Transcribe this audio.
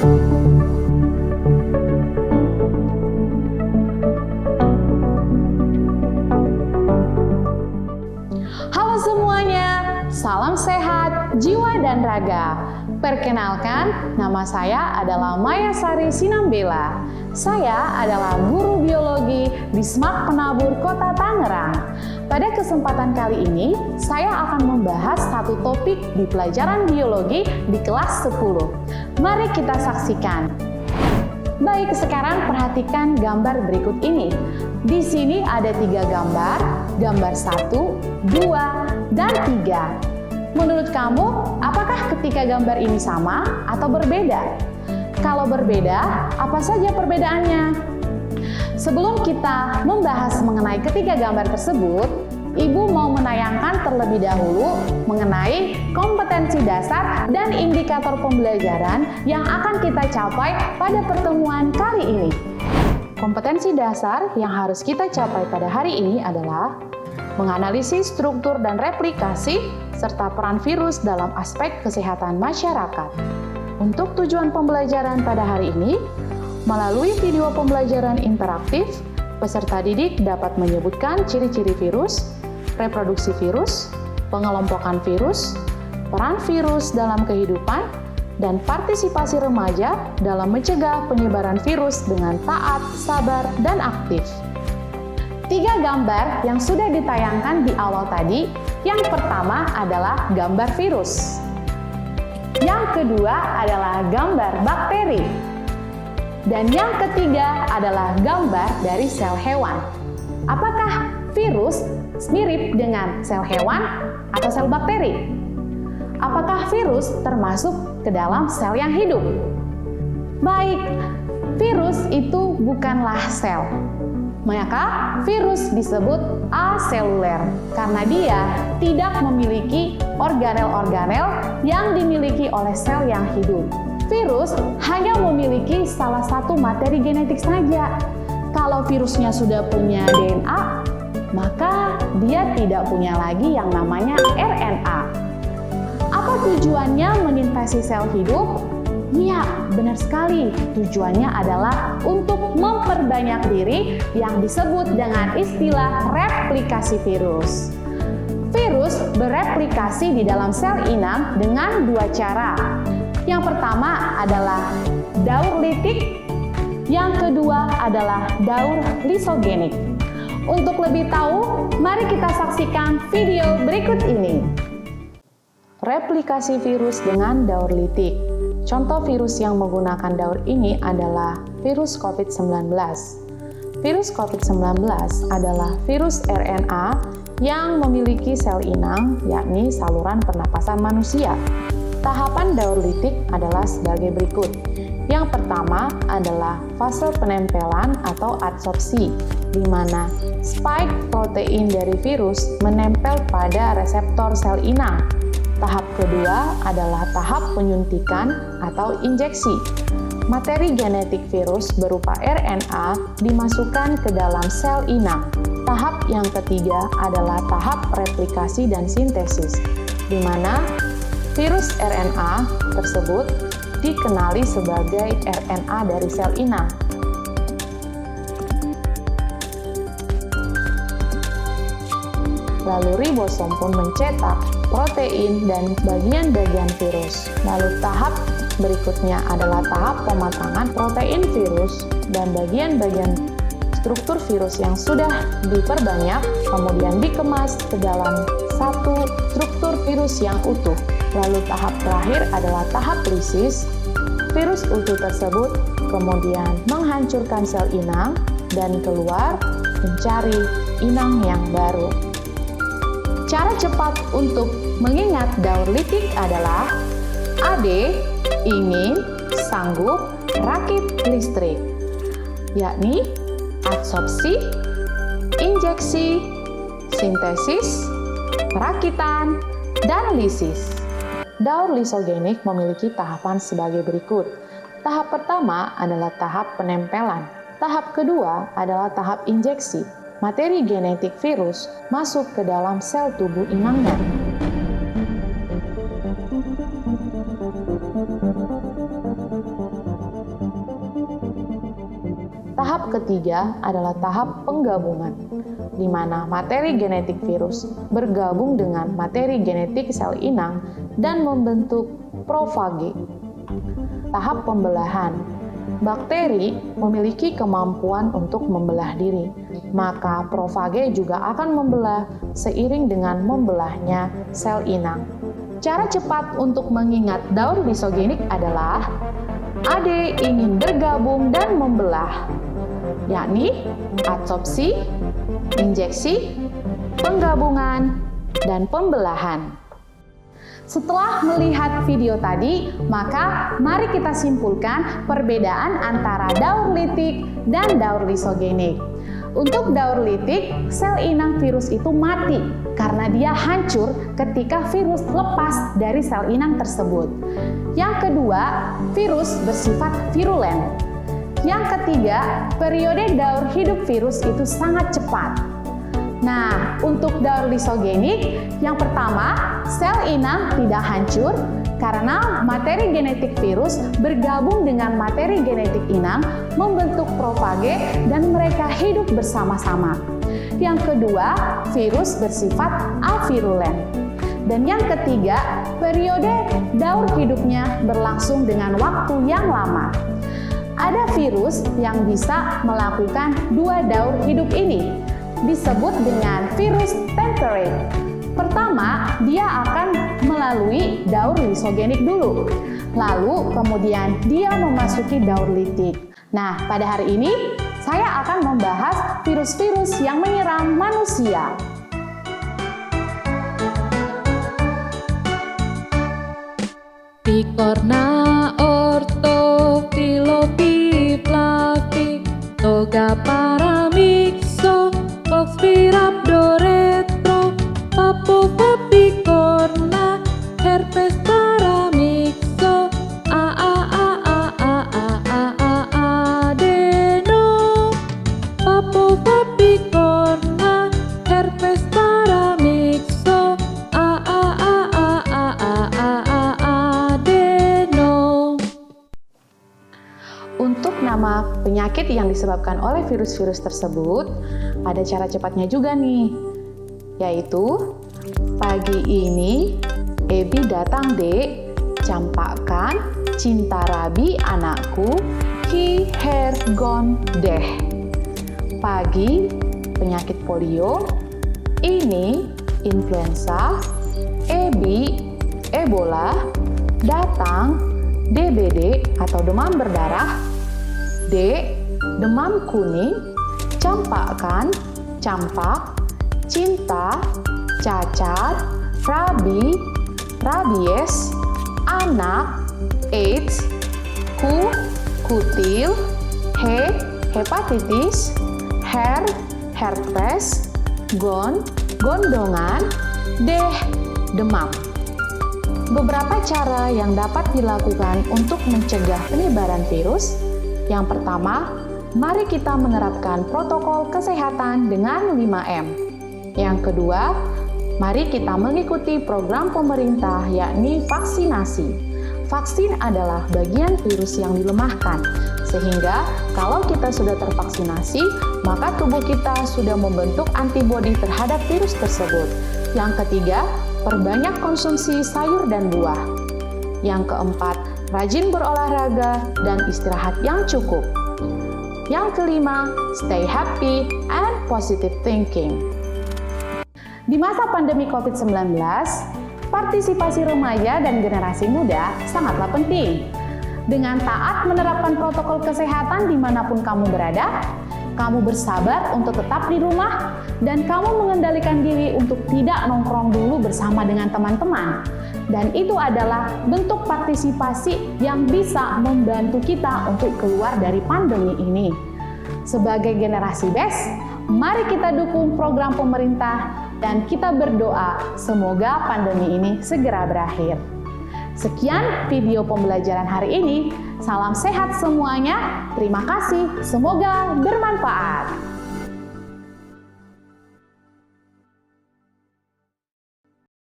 Halo semuanya, salam sehat, jiwa dan raga. Perkenalkan, nama saya adalah Maya Sari Sinambela. Saya adalah guru biologi di SMAK Penabur Kota Tangerang. Pada kesempatan kali ini, saya akan membahas satu topik di pelajaran biologi di kelas 10. Mari kita saksikan. Baik, sekarang perhatikan gambar berikut ini. Di sini ada 3 gambar, gambar 1, 2, dan 3. Menurut kamu, apakah ketiga gambar ini sama atau berbeda? Kalau berbeda, apa saja perbedaannya? Sebelum kita membahas mengenai ketiga gambar tersebut, Ibu mau menayangkan terlebih dahulu mengenai kompetensi dasar dan indikator pembelajaran yang akan kita capai pada pertemuan kali ini. Kompetensi dasar yang harus kita capai pada hari ini adalah menganalisis struktur dan replikasi serta peran virus dalam aspek kesehatan masyarakat. Untuk tujuan pembelajaran pada hari ini, melalui video pembelajaran interaktif, peserta didik dapat menyebutkan ciri-ciri virus, reproduksi virus, pengelompokan virus, peran virus dalam kehidupan, dan partisipasi remaja dalam mencegah penyebaran virus dengan taat, sabar, dan aktif. 3 gambar yang sudah ditayangkan di awal tadi, yang pertama adalah gambar virus. Yang kedua adalah gambar bakteri. Dan yang ketiga adalah gambar dari sel hewan. Apakah virus mirip dengan sel hewan atau sel bakteri? Apakah virus termasuk ke dalam sel yang hidup? Baik, virus itu bukanlah sel. Maka virus disebut aseluler karena dia tidak memiliki organel-organel yang dimiliki oleh sel yang hidup. Virus hanya memiliki salah satu materi genetik saja. Kalau virusnya sudah punya DNA, maka dia tidak punya lagi yang namanya RNA. Apa tujuannya menginfeksi sel hidup? Ya, benar sekali. Tujuannya adalah untuk memperbanyak diri yang disebut dengan istilah replikasi virus. Virus bereplikasi di dalam sel inang dengan 2 cara. Yang pertama adalah daur litik, yang kedua adalah daur lisogenik. Untuk lebih tahu, mari kita saksikan video berikut ini. Replikasi virus dengan daur litik. Contoh virus yang menggunakan daur ini adalah virus COVID-19. Virus COVID-19 adalah virus RNA yang memiliki sel inang, yakni saluran pernapasan manusia. Tahapan daur litik adalah sebagai berikut. Yang pertama adalah fase penempelan atau adsorpsi, di mana spike protein dari virus menempel pada reseptor sel inang. Tahap kedua adalah tahap penyuntikan atau injeksi. Materi genetik virus berupa RNA dimasukkan ke dalam sel inang. Tahap yang ketiga adalah tahap replikasi dan sintesis, di mana virus RNA tersebut dikenali sebagai RNA dari sel inang. Lalu ribosom pun mencetak protein dan bagian-bagian virus. Lalu tahap berikutnya adalah tahap pematangan protein virus dan bagian-bagian struktur virus yang sudah diperbanyak, kemudian dikemas ke dalam satu struktur virus yang utuh. Lalu tahap terakhir adalah tahap lisis. Virus utuh tersebut kemudian menghancurkan sel inang dan keluar mencari inang yang baru. Cara cepat untuk mengingat daur litik adalah AD, ingin, sanggup, rakit listrik, yakni adsorpsi, injeksi, sintesis, perakitan, dan lisis. Daur lisogenik memiliki tahapan sebagai berikut. Tahap pertama adalah tahap penempelan. Tahap kedua adalah tahap injeksi. Materi genetik virus masuk ke dalam sel tubuh inangnya. Tahap ketiga adalah tahap penggabungan, di mana materi genetik virus bergabung dengan materi genetik sel inang dan membentuk profage. Tahap pembelahan. Bakteri memiliki kemampuan untuk membelah diri, maka profage juga akan membelah seiring dengan membelahnya sel inang. Cara cepat untuk mengingat daur lisogenik adalah AD ingin bergabung dan membelah, yakni adsorpsi, injeksi, penggabungan, dan pembelahan. Setelah melihat video tadi, maka mari kita simpulkan perbedaan antara daur litik dan daur lisogenik. Untuk daur litik, sel inang virus itu mati karena dia hancur ketika virus lepas dari sel inang tersebut. Yang kedua, virus bersifat virulen. Yang ketiga, periode daur hidup virus itu sangat cepat. Nah, untuk daur lisogenik, yang pertama, sel inang tidak hancur karena materi genetik virus bergabung dengan materi genetik inang membentuk profage dan mereka hidup bersama-sama. Yang kedua, virus bersifat avirulen. Dan yang ketiga, periode daur hidupnya berlangsung dengan waktu yang lama. Ada virus yang bisa melakukan dua daur hidup ini, disebut dengan virus temperate. Pertama, dia akan melalui daur lisogenik dulu. Lalu kemudian dia memasuki daur litik. Nah, pada hari ini saya akan membahas virus-virus yang menyerang manusia. Picorna, ortofiloflavik, toga paramyxo, Poxviraptor, Papopicorna, herpes paramyxo, adeno, Papopicorna, herpes paramyxo, adeno. Untuk nama penyakit yang disebabkan oleh virus-virus tersebut, ada cara cepatnya juga nih, yaitu pagi ini Ebi datang dek, campakkan cinta rabi anakku, ki her gon deh. Pagi penyakit polio, ini influenza, Ebi Ebola, datang DBD atau demam berdarah, D demam kuning, campakkan, campak, cinta, cacar, rabi, rabies, anak, AIDS, kutil, hepatitis, herpes, gondongan, demam. Beberapa cara yang dapat dilakukan untuk mencegah penyebaran virus. Yang pertama, mari kita menerapkan protokol kesehatan dengan 5M. Yang kedua, mari kita mengikuti program pemerintah yakni vaksinasi. Vaksin adalah bagian virus yang dilemahkan, sehingga kalau kita sudah tervaksinasi, maka tubuh kita sudah membentuk antibodi terhadap virus tersebut. Yang ketiga, perbanyak konsumsi sayur dan buah. Yang keempat, rajin berolahraga dan istirahat yang cukup. Yang kelima, stay happy and positive thinking. Di masa pandemi COVID-19, partisipasi remaja dan generasi muda sangatlah penting. Dengan taat menerapkan protokol kesehatan dimanapun kamu berada, kamu bersabar untuk tetap di rumah, dan kamu mengendalikan diri untuk tidak nongkrong dulu bersama dengan teman-teman. Dan itu adalah bentuk partisipasi yang bisa membantu kita untuk keluar dari pandemi ini. Sebagai generasi BES, mari kita dukung program pemerintah dan kita berdoa semoga pandemi ini segera berakhir. Sekian video pembelajaran hari ini. Salam sehat semuanya. Terima kasih. Semoga bermanfaat.